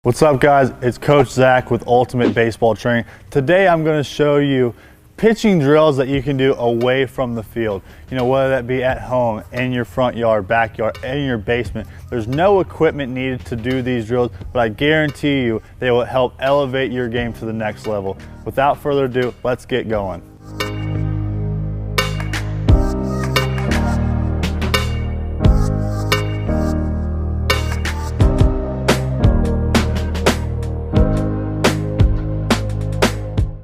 What's up, guys? It's Coach Zach with Ultimate Baseball Training. Today I'm going to show you pitching drills that you can do away from the field. You know, whether that be at home, in your front yard, backyard, in your basement. There's no equipment needed to do these drills, but I guarantee you they will help elevate your game to the next level. Without further ado, let's get going.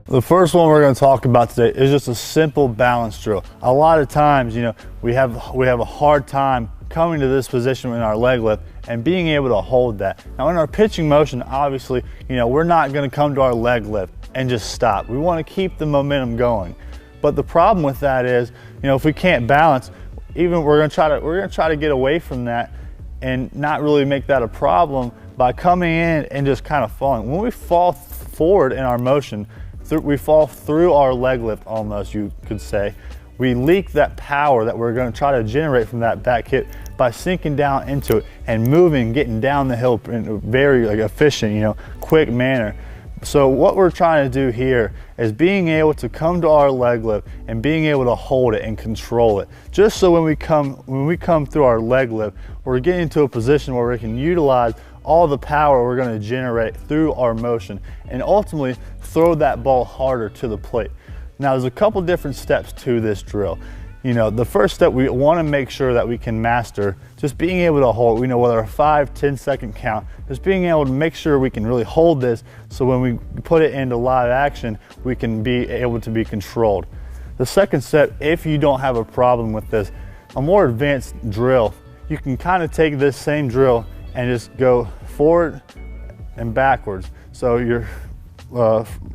The first one we're going to talk about today is just a simple balance drill. A lot of times, you know, we have a hard time coming to this position in our leg lift and being able to hold that. Now in our pitching motion, obviously, you know, we're not going to come to our leg lift and just stop. We want to keep the momentum going. But the problem with that is, you know, if we can't balance, we're going to try to get away from that and not really make that a problem by coming in and just kind of falling. When we fall forward in our motion, we fall through our leg lift almost, you could say. We leak that power that we're going to try to generate from that back hit by sinking down into it and moving, getting down the hill in a very efficient, you know, quick manner. So what we're trying to do here is being able to come to our leg lift and being able to hold it and control it. Just so when we come through our leg lift, we're getting to a position where we can utilize all the power we're going to generate through our motion and ultimately throw that ball harder to the plate. Now there's a couple different steps to this drill. You know, the first step we want to make sure that we can master just being able to hold, we know whether a 5-10 second count, just being able to make sure we can really hold this so when we put it into live action, we can be able to be controlled. The second step, if you don't have a problem with this, a more advanced drill, you can kind of take this same drill and just go forward and backwards. So your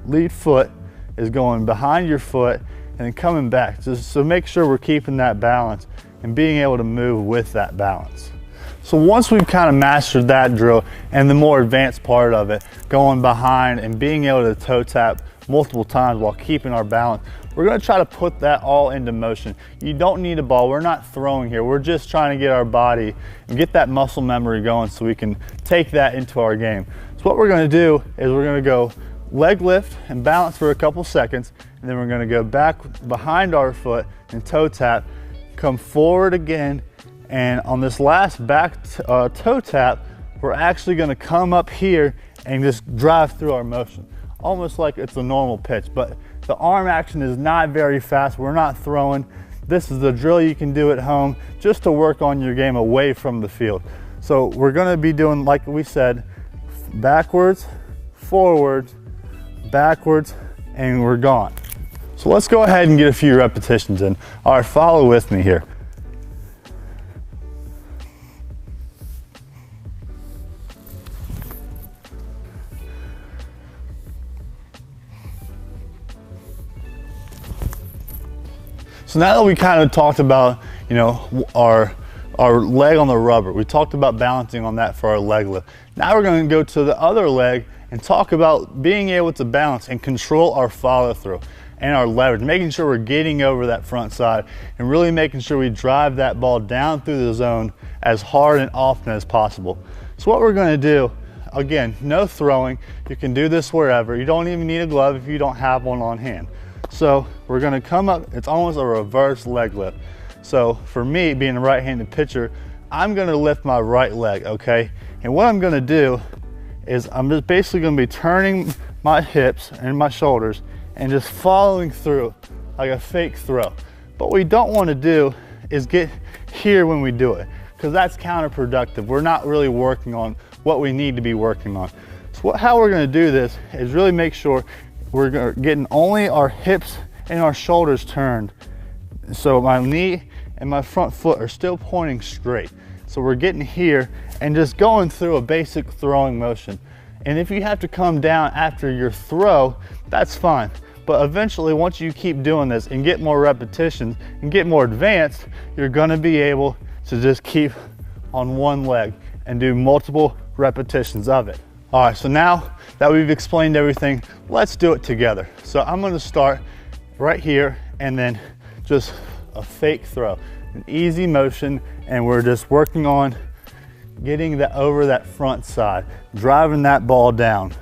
lead foot is going behind your foot and then coming back. So make sure we're keeping that balance and being able to move with that balance. So once we've kind of mastered that drill and the more advanced part of it, going behind and being able to toe tap multiple times while keeping our balance, we're going to try to put that all into motion. You don't need a ball. We're not throwing here. We're just trying to get our body and get that muscle memory going so we can take that into our game. So what we're going to do is we're going to go leg lift and balance for a couple seconds, and then we're going to go back behind our foot and toe tap, come forward again, and on this last back toe tap, we're actually going to come up here and just drive through our motion, almost like it's a normal pitch, but the arm action is not very fast. We're not throwing. This is the drill you can do at home just to work on your game away from the field. So we're going to be doing, like we said, backwards, forwards, backwards, and we're gone. So let's go ahead and get a few repetitions in. All right, follow with me here. So now that we kind of talked about, you know, our leg on the rubber, we talked about balancing on that for our leg lift. Now we're going to go to the other leg and talk about being able to balance and control our follow through and our leverage, making sure we're getting over that front side and really making sure we drive that ball down through the zone as hard and often as possible. So what we're going to do, again, no throwing. You can do this wherever. You don't even need a glove if you don't have one on hand. So we're going to come up, it's almost a reverse leg lift. So for me, being a right-handed pitcher, I'm going to lift my right leg, okay? And what I'm going to do is I'm just basically going to be turning my hips and my shoulders and just following through like a fake throw. But what we don't want to do is get here when we do it, because that's counterproductive. We're not really working on what we need to be working on. So how we're going to do this is really make sure we're getting only our hips and our shoulders turned. So my knee and my front foot are still pointing straight. So we're getting here and just going through a basic throwing motion. And if you have to come down after your throw, that's fine. But eventually, once you keep doing this and get more repetitions and get more advanced, you're gonna be able to just keep on one leg and do multiple repetitions of it. All right, so now that we've explained everything, let's do it together. So I'm gonna start right here and then just a fake throw, an easy motion, and we're just working on getting that over that front side, driving that ball down.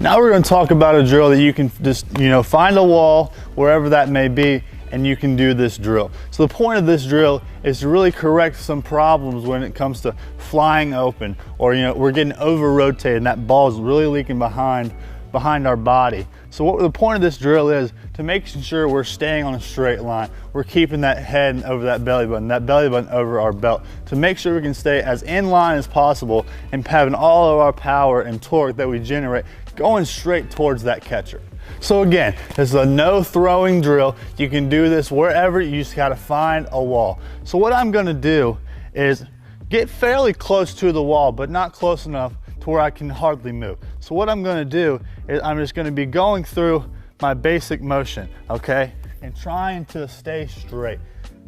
Now we're going to talk about a drill that you can just, find a wall wherever that may be, and you can do this drill. So the point of this drill is to really correct some problems when it comes to flying open, or we're getting over rotated and that ball is really leaking behind our body. So what the point of this drill is to make sure we're staying on a straight line. We're keeping that head over that belly button over our belt, to make sure we can stay as in line as possible and having all of our power and torque that we generate going straight towards that catcher. So again, this is a no throwing drill. You can do this wherever, you just gotta find a wall. So what I'm gonna do is get fairly close to the wall, but not close enough to where I can hardly move. So what I'm gonna do is I'm just gonna be going through my basic motion, okay? And trying to stay straight.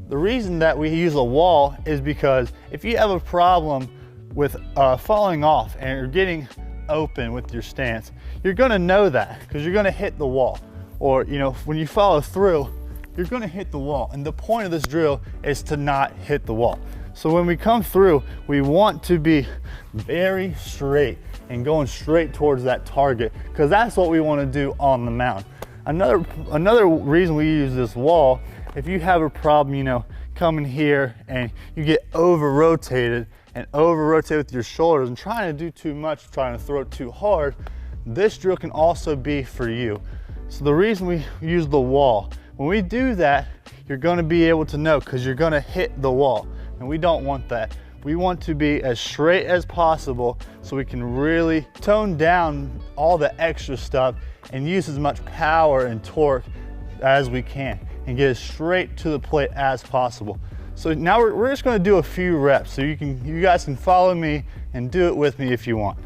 The reason that we use a wall is because if you have a problem with falling off and you're getting open with your stance, you're gonna know that because you're gonna hit the wall. Or when you follow through, you're gonna hit the wall. And the point of this drill is to not hit the wall. So when we come through, we want to be very straight and going straight towards that target, because that's what we want to do on the mound. Another reason we use this wall, if you have a problem, coming here and you get over rotated with your shoulders and trying to do too much, trying to throw it too hard, this drill can also be for you. So the reason we use the wall, when we do that, you're going to be able to know, because you're going to hit the wall, and we don't want that. We want to be as straight as possible so we can really tone down all the extra stuff and use as much power and torque as we can and get as straight to the plate as possible. So now we're just going to do a few reps, so you guys can follow me and do it with me if you want.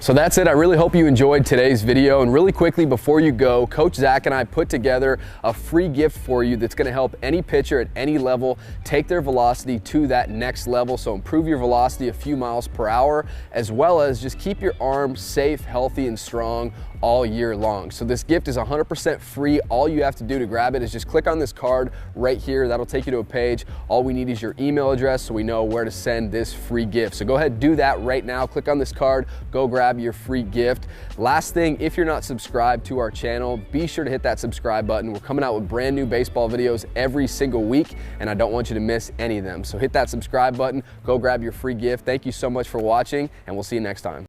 So that's it. I really hope you enjoyed today's video. And really quickly before you go, Coach Zach and I put together a free gift for you that's going to help any pitcher at any level take their velocity to that next level. So improve your velocity a few miles per hour, as well as just keep your arm safe, healthy, and strong all year long. So this gift is 100% free. All you have to do to grab it is just click on this card right here. That'll take you to a page. All we need is your email address so we know where to send this free gift. So go ahead and do that right now. Click on this card, go grab your free gift. Last thing, if you're not subscribed to our channel, be sure to hit that subscribe button. We're coming out with brand new baseball videos every single week, and I don't want you to miss any of them. So hit that subscribe button, go grab your free gift. Thank you so much for watching, and we'll see you next time.